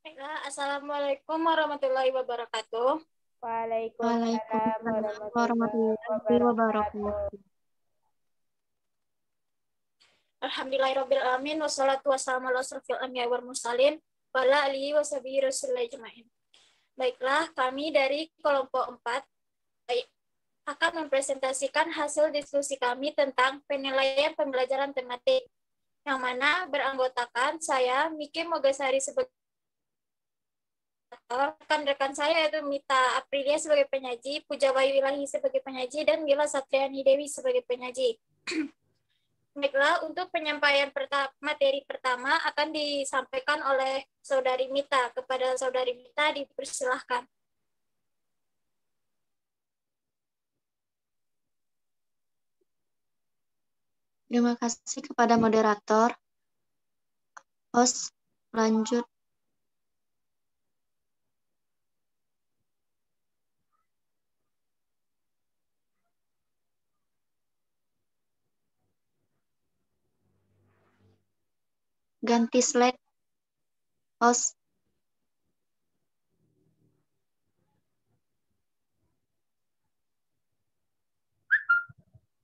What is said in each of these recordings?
Baiklah, Assalamualaikum warahmatullahi wabarakatuh. Waalaikumsalam Waalaikumsalam warahmatullahi warahmatullahi wabarakatuh. wabarakatuh. Alhamdulillahirrabbilalamin. Wassalatu wassalamu ala asrofil anbiya'i wal mursalin wa ala alihi wa sahbihi rasulillah ajma'in. Baiklah, kami dari kelompok 4 akan mempresentasikan hasil diskusi kami tentang penilaian pembelajaran tematik, yang mana beranggotakan saya, Miki Mogasari sebagai rekan-rekan saya yaitu Mita Aprilia sebagai penyaji, Puja Bayu Ilahi sebagai penyaji, dan Mila Satriani Dewi sebagai penyaji. Baiklah, untuk penyampaian materi pertama akan disampaikan oleh Saudari Mita. Kepada Saudari Mita dipersilahkan. Terima kasih kepada moderator. Host, lanjut. Ganti slide. Host.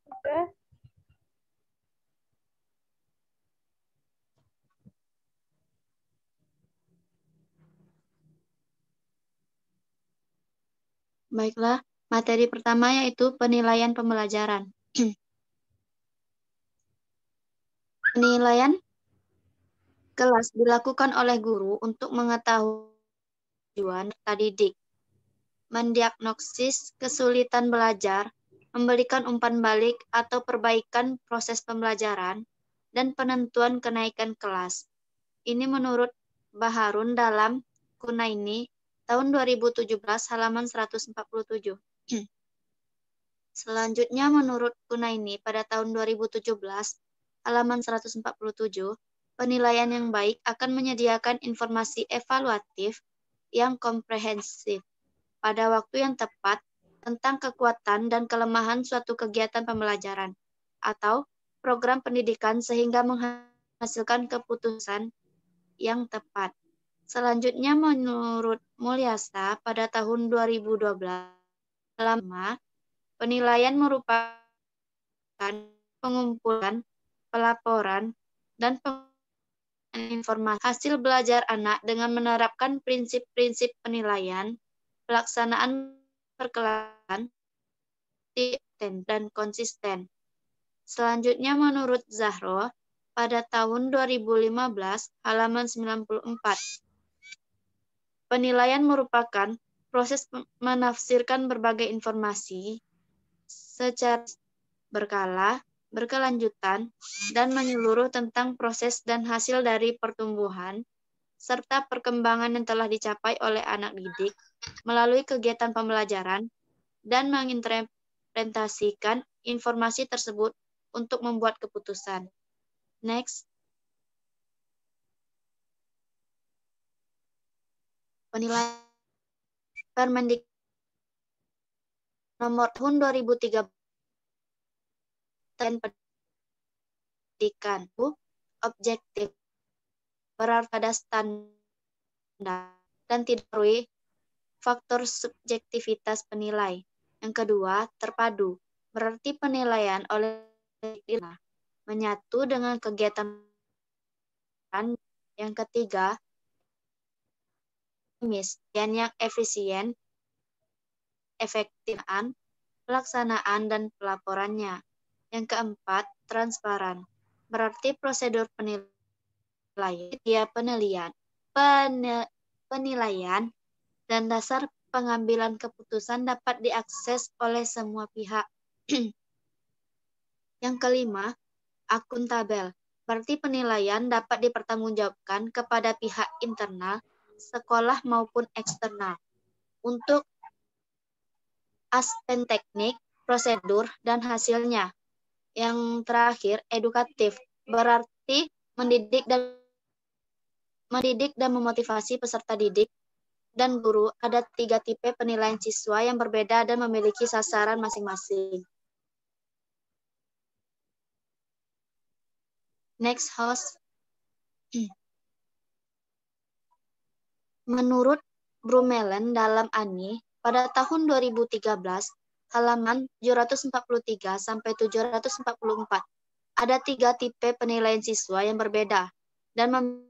Sudah? Baiklah, materi pertama yaitu penilaian pembelajaran. Penilaian kelas dilakukan oleh guru untuk mengetahui tujuan peserta didik, mendiagnosis kesulitan belajar, memberikan umpan balik atau perbaikan proses pembelajaran, dan penentuan kenaikan kelas. Ini menurut Baharun dalam Kunaini tahun 2017 halaman 147. Selanjutnya menurut Kunaini pada tahun 2017 halaman 147, penilaian yang baik akan menyediakan informasi evaluatif yang komprehensif pada waktu yang tepat tentang kekuatan dan kelemahan suatu kegiatan pembelajaran atau program pendidikan sehingga menghasilkan keputusan yang tepat. Selanjutnya menurut Mulyasa pada tahun 2012 halaman 5, penilaian merupakan pengumpulan, pelaporan, dan informasi hasil belajar anak dengan menerapkan prinsip-prinsip penilaian, pelaksanaan berkelanjutan, dan konsisten. Selanjutnya menurut Zahro pada tahun 2015 halaman 94. Penilaian merupakan proses menafsirkan berbagai informasi secara berkala, berkelanjutan, dan menyeluruh tentang proses dan hasil dari pertumbuhan serta perkembangan yang telah dicapai oleh anak didik melalui kegiatan pembelajaran dan menginterpretasikan informasi tersebut untuk membuat keputusan. Next. Penilaian Permendikbud nomor tahun 2013 pendidikan objektif berarti pada standar dan tidak melalui faktor subjektivitas penilai. Yang kedua, terpadu, berarti penilaian oleh menyatu dengan kegiatan. Yang ketiga, dan yang efisien, efektif, pelaksanaan dan pelaporannya. Yang keempat, transparan, berarti prosedur penilaian dan dasar pengambilan keputusan dapat diakses oleh semua pihak. Yang kelima, akuntabel, berarti penilaian dapat dipertanggungjawabkan kepada pihak internal, sekolah maupun eksternal, untuk aspek teknik, prosedur, dan hasilnya. Yang terakhir, edukatif, berarti mendidik dan memotivasi peserta didik dan guru. Ada 3 tipe penilaian siswa yang berbeda dan memiliki sasaran masing-masing. Next, host. Menurut Brumelen dalam ANI, pada tahun 2013, halaman 743 sampai 744, ada 3 tipe penilaian siswa yang berbeda dan memiliki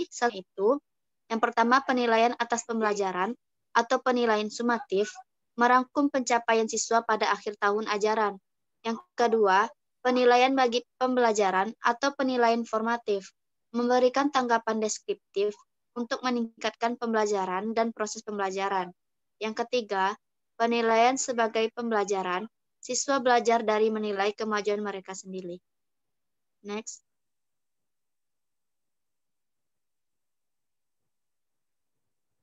salah itu. Yang pertama, penilaian atas pembelajaran atau penilaian sumatif, merangkum pencapaian siswa pada akhir tahun ajaran. Yang kedua, penilaian bagi pembelajaran atau penilaian formatif, memberikan tanggapan deskriptif untuk meningkatkan pembelajaran dan proses pembelajaran. Yang ketiga, penilaian sebagai pembelajaran, siswa belajar dari menilai kemajuan mereka sendiri. Next.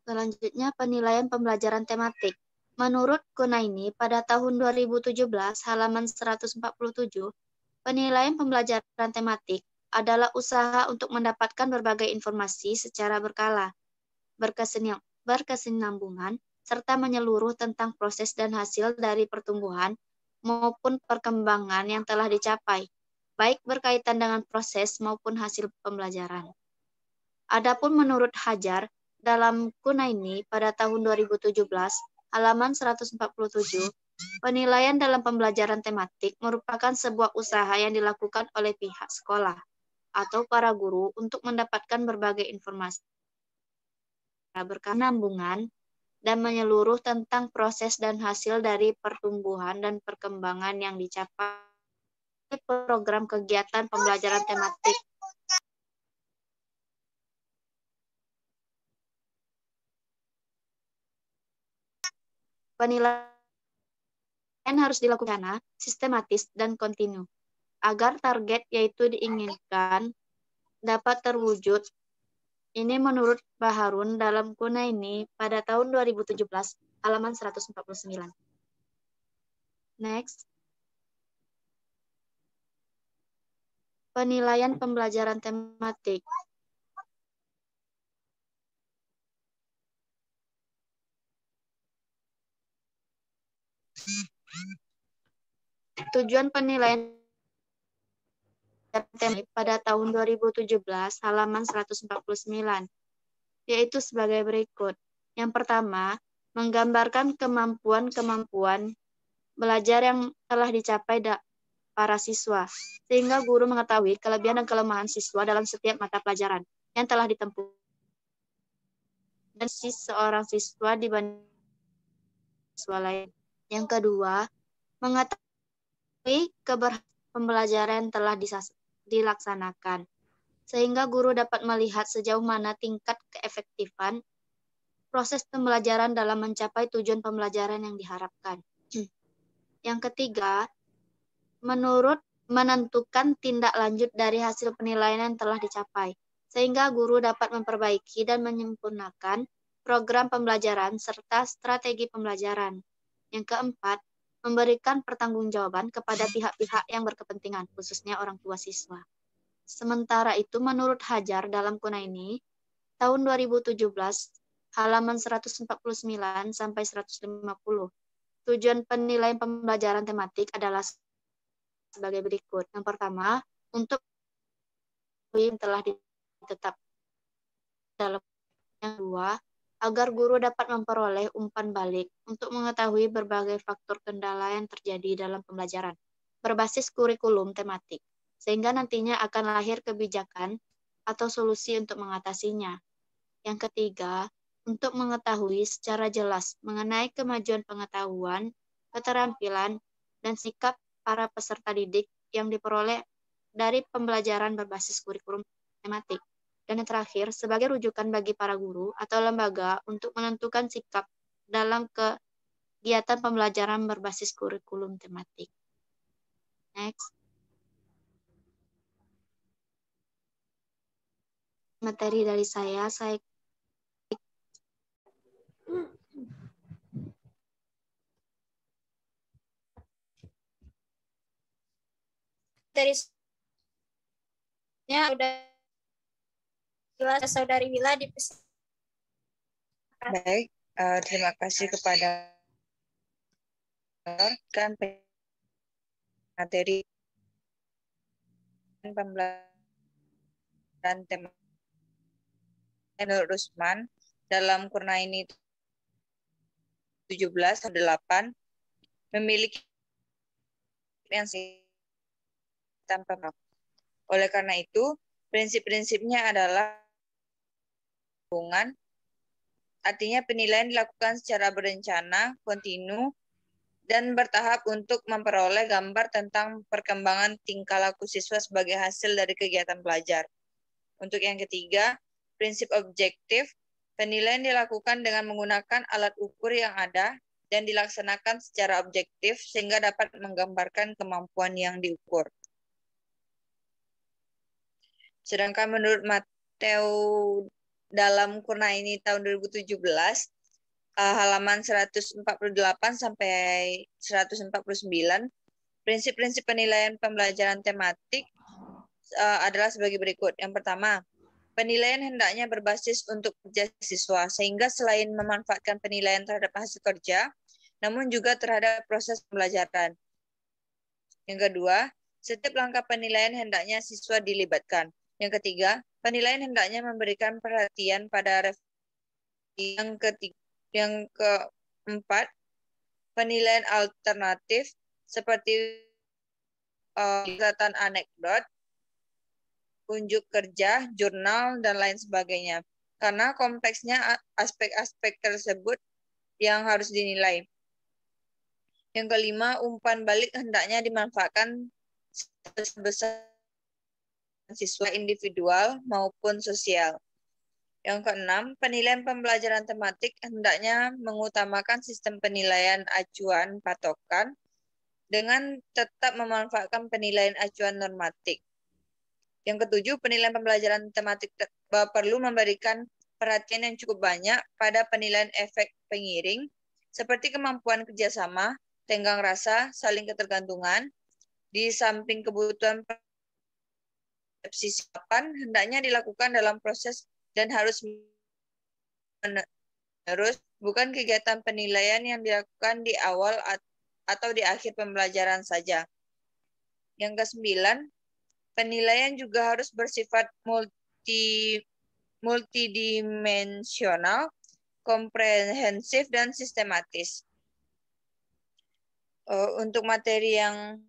Selanjutnya, penilaian pembelajaran tematik. Menurut Kunaini, pada tahun 2017, halaman 147, penilaian pembelajaran tematik adalah usaha untuk mendapatkan berbagai informasi secara berkala, berkesinambungan, serta menyeluruh tentang proses dan hasil dari pertumbuhan maupun perkembangan yang telah dicapai, baik berkaitan dengan proses maupun hasil pembelajaran. Adapun menurut Hajar, dalam Kunaini pada tahun 2017, halaman 147, penilaian dalam pembelajaran tematik merupakan sebuah usaha yang dilakukan oleh pihak sekolah atau para guru untuk mendapatkan berbagai informasi berkesinambungan dan menyeluruh tentang proses dan hasil dari pertumbuhan dan perkembangan yang dicapai program kegiatan pembelajaran tematik. Penilaian harus dilakukan sistematis dan kontinu agar target yaitu diinginkan dapat terwujud. Ini menurut Baharun dalam Kunaini pada tahun 2017 halaman 149. Next. Penilaian pembelajaran tematik. Tujuan penilaian tematik pada tahun 2017 halaman 149 yaitu sebagai berikut. Yang pertama, menggambarkan kemampuan-kemampuan belajar yang telah dicapai para siswa, sehingga guru mengetahui kelebihan dan kelemahan siswa dalam setiap mata pelajaran yang telah ditempuh dan seorang siswa dibanding siswa lain. Yang kedua, mengetahui keberhasilan pembelajaran telah dilaksanakan, sehingga guru dapat melihat sejauh mana tingkat keefektifan proses pembelajaran dalam mencapai tujuan pembelajaran yang diharapkan. Yang ketiga, menentukan tindak lanjut dari hasil penilaian yang telah dicapai, sehingga guru dapat memperbaiki dan menyempurnakan program pembelajaran serta strategi pembelajaran. Yang keempat, memberikan pertanggungjawaban kepada pihak-pihak yang berkepentingan, khususnya orang tua siswa. Sementara itu, menurut Hajar dalam Kunaini, tahun 2017, halaman 149 sampai 150, tujuan penilaian pembelajaran tematik adalah sebagai berikut. Yang pertama, untuk yang telah ditetapkan dalam. Yang kedua, agar guru dapat memperoleh umpan balik untuk mengetahui berbagai faktor kendala yang terjadi dalam pembelajaran berbasis kurikulum tematik, sehingga nantinya akan lahir kebijakan atau solusi untuk mengatasinya. Yang ketiga, untuk mengetahui secara jelas mengenai kemajuan pengetahuan, keterampilan, dan sikap para peserta didik yang diperoleh dari pembelajaran berbasis kurikulum tematik. Dan yang terakhir, sebagai rujukan bagi para guru atau lembaga untuk menentukan sikap dalam kegiatan pembelajaran berbasis kurikulum tematik. Next. Materi dari saya dari udah jelas Saudari Wila dipersilakan. Baik, terima kasih kepada kan materi pembelajaran tema Menurut Rusman, dalam Kurnaini 17/8 memiliki yang tanpa maaf. Oleh karena itu, prinsip-prinsipnya adalah hubungan, artinya penilaian dilakukan secara berencana, kontinu, dan bertahap untuk memperoleh gambar tentang perkembangan tingkah laku siswa sebagai hasil dari kegiatan belajar. Untuk yang ketiga, prinsip objektif, penilaian dilakukan dengan menggunakan alat ukur yang ada dan dilaksanakan secara objektif sehingga dapat menggambarkan kemampuan yang diukur. Sedangkan menurut Mateo dalam Kurnaini tahun 2017, halaman 148 sampai 149, prinsip-prinsip penilaian pembelajaran tematik adalah sebagai berikut. Yang pertama, penilaian hendaknya berbasis untuk kerja siswa, sehingga selain memanfaatkan penilaian terhadap hasil kerja, namun juga terhadap proses pembelajaran. Yang kedua, setiap langkah penilaian hendaknya siswa dilibatkan. Yang ketiga, penilaian hendaknya memberikan perhatian pada refleksi. Yang keempat, penilaian alternatif seperti catatan anekdot, unjuk kerja, jurnal, dan lain sebagainya. Karena kompleksnya aspek-aspek tersebut yang harus dinilai. Yang kelima, umpan balik hendaknya dimanfaatkan sebesar siswa individual maupun sosial. Yang keenam, penilaian pembelajaran tematik hendaknya mengutamakan sistem penilaian acuan patokan dengan tetap memanfaatkan penilaian acuan normatif. Yang ketujuh, penilaian pembelajaran tematik perlu memberikan perhatian yang cukup banyak pada penilaian efek pengiring, seperti kemampuan kerjasama, tenggang rasa, saling ketergantungan, di samping kebutuhan persepsi siapan, hendaknya dilakukan dalam proses dan harus menerus, bukan kegiatan penilaian yang dilakukan di awal atau di akhir pembelajaran saja. Yang kesembilan, penilaian juga harus bersifat multidimensional, komprehensif, dan sistematis. Untuk materi yang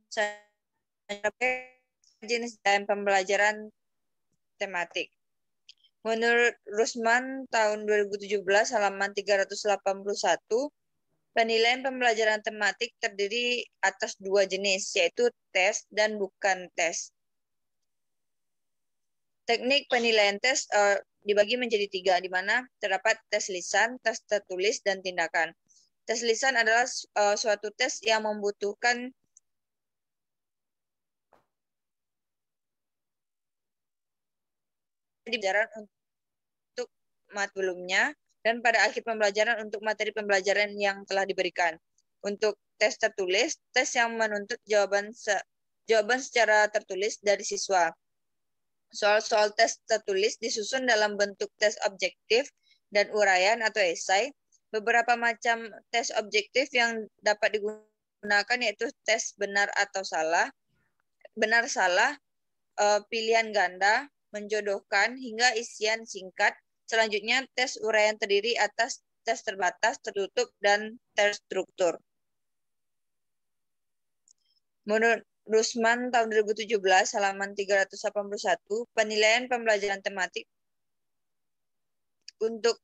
jenis dan pembelajaran tematik. Menurut Rusman tahun 2017 halaman 381, penilaian pembelajaran tematik terdiri atas dua jenis, yaitu tes dan bukan tes. Teknik penilaian tes dibagi menjadi tiga, di mana terdapat tes lisan, tes tertulis, dan tindakan. Tes lisan adalah suatu tes yang membutuhkan pembelajaran untuk materi sebelumnya dan pada akhir pembelajaran untuk materi pembelajaran yang telah diberikan. Untuk tes tertulis, tes yang menuntut jawaban secara tertulis dari siswa. Soal-soal tes tertulis disusun dalam bentuk tes objektif dan uraian atau esai. Beberapa macam tes objektif yang dapat digunakan yaitu tes benar atau salah, benar salah, pilihan ganda, menjodohkan, hingga isian singkat. Selanjutnya, tes uraian terdiri atas tes terbatas, tertutup, dan terstruktur. Menurut Rusman tahun 2017, halaman 381, penilaian pembelajaran tematik untuk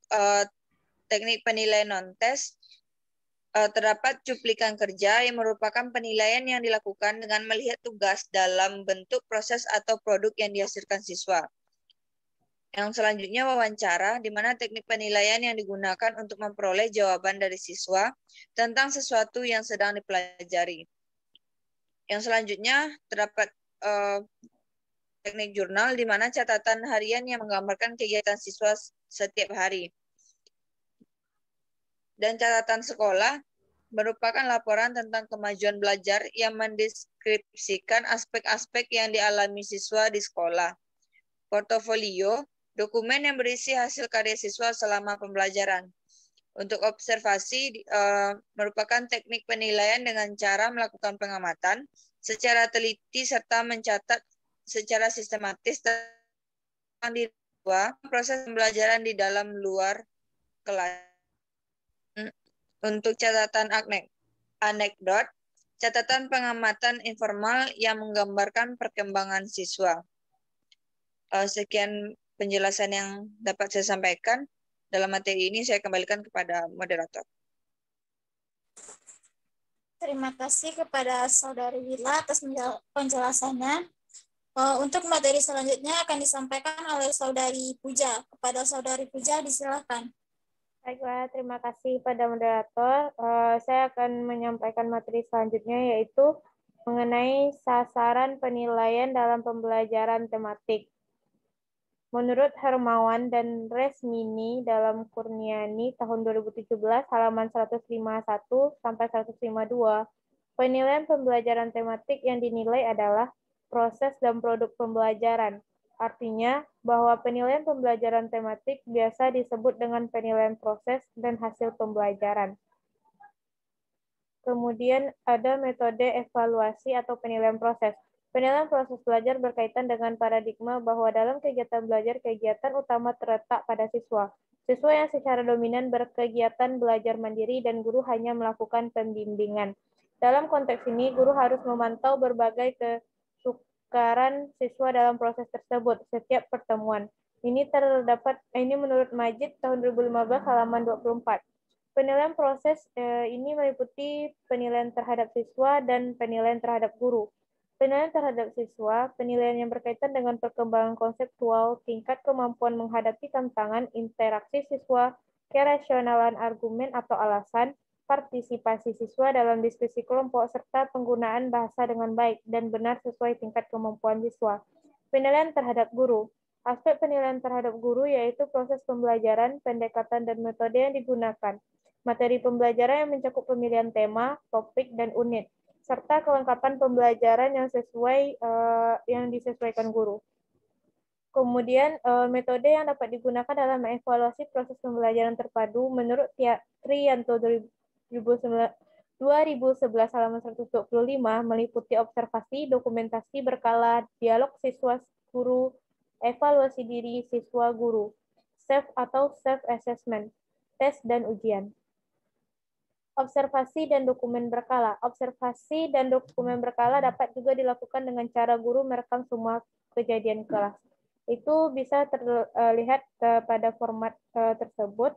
teknik penilaian non-tes, terdapat cuplikan kerja yang merupakan penilaian yang dilakukan dengan melihat tugas dalam bentuk proses atau produk yang dihasilkan siswa. Yang selanjutnya wawancara, di mana teknik penilaian yang digunakan untuk memperoleh jawaban dari siswa tentang sesuatu yang sedang dipelajari. Yang selanjutnya terdapat teknik jurnal, di mana catatan harian yang menggambarkan kegiatan siswa setiap hari. Dan catatan sekolah merupakan laporan tentang kemajuan belajar yang mendeskripsikan aspek-aspek yang dialami siswa di sekolah. Portofolio, dokumen yang berisi hasil karya siswa selama pembelajaran. Untuk observasi, merupakan teknik penilaian dengan cara melakukan pengamatan secara teliti serta mencatat secara sistematis tentang diri proses pembelajaran di dalam luar kelas. Untuk catatan anekdot, catatan pengamatan informal yang menggambarkan perkembangan siswa. Sekian penjelasan yang dapat saya sampaikan dalam materi ini. Saya kembalikan kepada moderator. Terima kasih kepada Saudari Wila atas penjelasannya. Untuk materi selanjutnya akan disampaikan oleh Saudari Puja. Kepada Saudari Puja, disilakan. Baiklah, terima kasih pada moderator. Saya akan menyampaikan materi selanjutnya, yaitu mengenai sasaran penilaian dalam pembelajaran tematik. Menurut Hermawan dan Resmini dalam Kurniani tahun 2017 halaman 151 sampai 152, penilaian pembelajaran tematik yang dinilai adalah proses dan produk pembelajaran. Artinya bahwa penilaian pembelajaran tematik biasa disebut dengan penilaian proses dan hasil pembelajaran. Kemudian ada metode evaluasi atau penilaian proses. Penilaian proses belajar berkaitan dengan paradigma bahwa dalam kegiatan belajar, kegiatan utama terletak pada siswa. Siswa yang secara dominan berkegiatan belajar mandiri dan guru hanya melakukan pembimbingan. Dalam konteks ini, guru harus memantau berbagai kesukaran siswa dalam proses tersebut setiap pertemuan. Ini menurut Majid tahun 2015 halaman 24. Penilaian proses ini meliputi penilaian terhadap siswa dan penilaian terhadap guru. Penilaian terhadap siswa, penilaian yang berkaitan dengan perkembangan konseptual, tingkat kemampuan menghadapi tantangan, interaksi siswa, kerasionalan argumen atau alasan, partisipasi siswa dalam diskusi kelompok, serta penggunaan bahasa dengan baik dan benar sesuai tingkat kemampuan siswa. Penilaian terhadap guru. Aspek penilaian terhadap guru yaitu proses pembelajaran, pendekatan, dan metode yang digunakan. Materi pembelajaran yang mencakup pemilihan tema, topik, dan unit, serta kelengkapan pembelajaran yang disesuaikan guru. Kemudian metode yang dapat digunakan dalam mengevaluasi proses pembelajaran terpadu menurut Trianto 2011 halaman 125 meliputi observasi, dokumentasi berkala, dialog siswa guru, evaluasi diri siswa guru, self atau self-assessment, tes dan ujian. Observasi dan dokumen berkala. Observasi dan dokumen berkala dapat juga dilakukan dengan cara guru merekam semua kejadian kelas. Itu bisa terlihat pada format tersebut.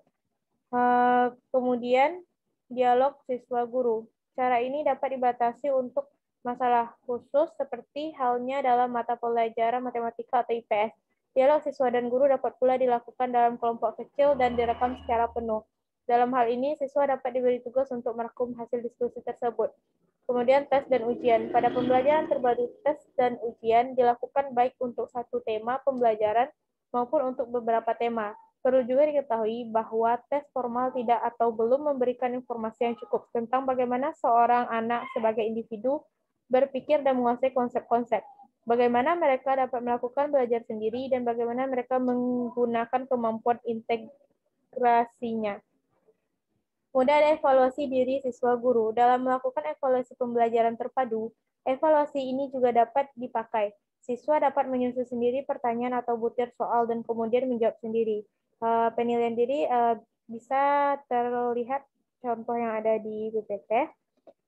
Kemudian, dialog siswa guru. Cara ini dapat dibatasi untuk masalah khusus seperti halnya dalam mata pelajaran matematika atau IPS. Dialog siswa dan guru dapat pula dilakukan dalam kelompok kecil dan direkam secara penuh. Dalam hal ini, siswa dapat diberi tugas untuk merangkum hasil diskusi tersebut. Kemudian tes dan ujian. Pada pembelajaran terpadu, tes dan ujian dilakukan baik untuk satu tema pembelajaran maupun untuk beberapa tema. Perlu juga diketahui bahwa tes formal tidak atau belum memberikan informasi yang cukup tentang bagaimana seorang anak sebagai individu berpikir dan menguasai konsep-konsep. Bagaimana mereka dapat melakukan belajar sendiri dan bagaimana mereka menggunakan kemampuan integrasinya. Kemudian ada evaluasi diri siswa guru. Dalam melakukan evaluasi pembelajaran terpadu, evaluasi ini juga dapat dipakai. Siswa dapat menyusun sendiri pertanyaan atau butir soal dan kemudian menjawab sendiri. Penilaian diri bisa terlihat contoh yang ada di PPT.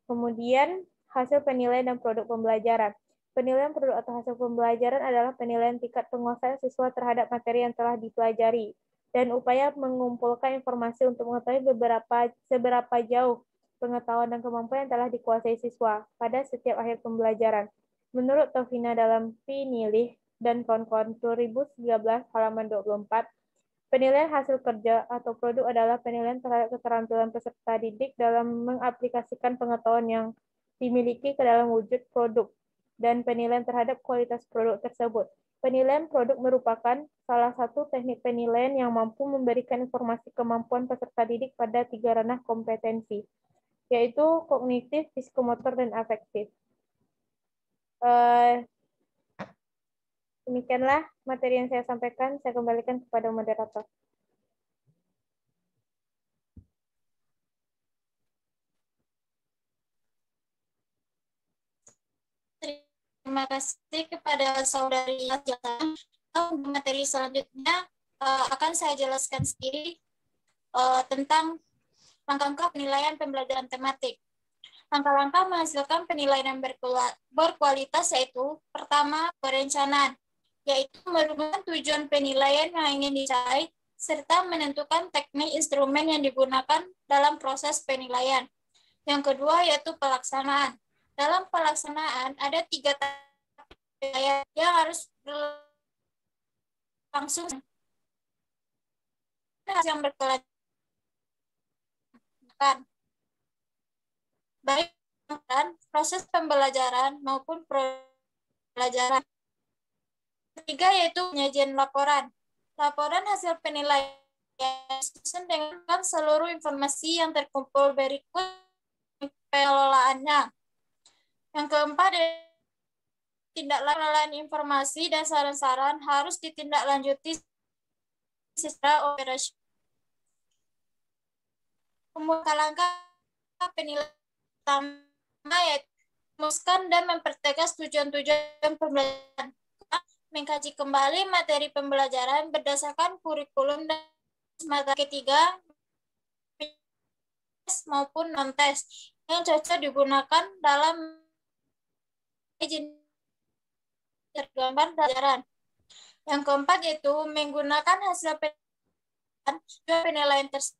Kemudian hasil penilaian dan produk pembelajaran. Penilaian produk atau hasil pembelajaran adalah penilaian tingkat penguasaan siswa terhadap materi yang telah dipelajari dan upaya mengumpulkan informasi untuk mengetahui seberapa jauh pengetahuan dan kemampuan yang telah dikuasai siswa pada setiap akhir pembelajaran. Menurut Taufina dalam Pinilih dan kawan-kawan 2013 halaman 24, penilaian hasil kerja atau produk adalah penilaian terhadap keterampilan peserta didik dalam mengaplikasikan pengetahuan yang dimiliki ke dalam wujud produk dan penilaian terhadap kualitas produk tersebut. Penilaian produk merupakan salah satu teknik penilaian yang mampu memberikan informasi kemampuan peserta didik pada 3 ranah kompetensi, yaitu kognitif, psikomotor, dan afektif. Demikianlah materi yang saya sampaikan. Saya kembalikan kepada moderator. Terima kasih kepada Saudari Jatan. materi selanjutnya akan saya jelaskan sendiri tentang langkah-langkah penilaian pembelajaran tematik. Langkah-langkah menghasilkan penilaian yang berkualitas yaitu pertama, perencanaan, yaitu merumuskan tujuan penilaian yang ingin dicapai serta menentukan teknik instrumen yang digunakan dalam proses penilaian. Yang kedua yaitu pelaksanaan. Dalam pelaksanaan ada 3 tahap penilaian yang harus berlangsung yang berkelanjutan, baik proses pembelajaran maupun pelajaran. Ketiga yaitu penyajian laporan. Laporan hasil penilaian disusun dengan seluruh informasi yang terkumpul berikut pengelolaannya. Yang keempat, tindakan informasi dan saran-saran harus ditindaklanjuti secara operasional. Kemudian langkah penilaian pertama yaitu merumuskan dan mempertegas tujuan-tujuan pembelajaran. Mengkaji kembali materi pembelajaran berdasarkan kurikulum dan materi ketiga maupun non-tes yang cocok digunakan dalam tergambar pelajaran. Yang keempat yaitu menggunakan hasil penilaian tersebut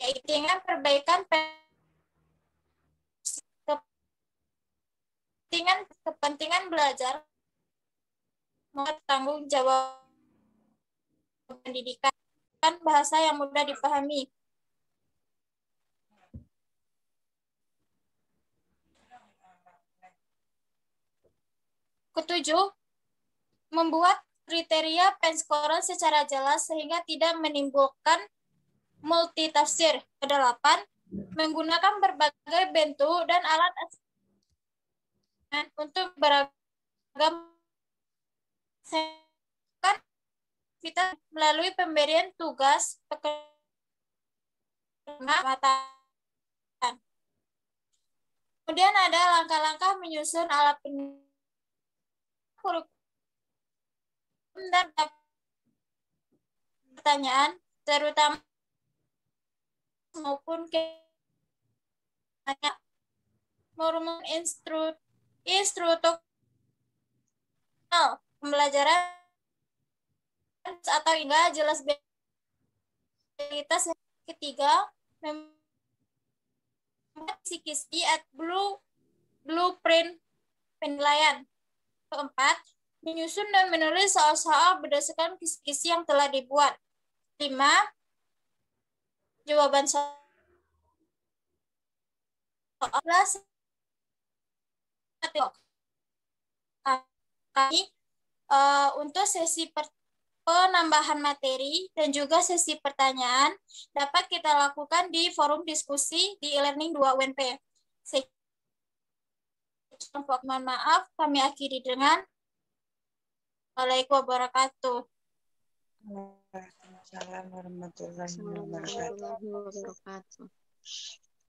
yaitu dengan perbaikan kepentingan belajar tanggung jawab pendidikan bahasa yang mudah dipahami. Ketujuh, membuat kriteria penskoran secara jelas sehingga tidak menimbulkan multitafsir. Kedelapan, menggunakan berbagai bentuk dan alat untuk beragam kita melalui pemberian tugas pengamatan. Kemudian ada langkah-langkah menyusun alat kurikulum dan pertanyaan terutama maupun merumuskan instruktur pembelajaran atau enggak jelas kualitas. Ketiga, membuat kisi-kisi blueprint penilaian. Keempat, menyusun dan menulis soal-soal berdasarkan kisi-kisi yang telah dibuat. 5, jawaban soal kami untuk sesi penambahan materi dan juga sesi pertanyaan dapat kita lakukan di forum diskusi di e-learning 2 UNP. Mohon maaf, kami akhiri dengan Waalaikumsalam wabarakatuh. Waalaikumsalam warahmatullahi wabarakatuh.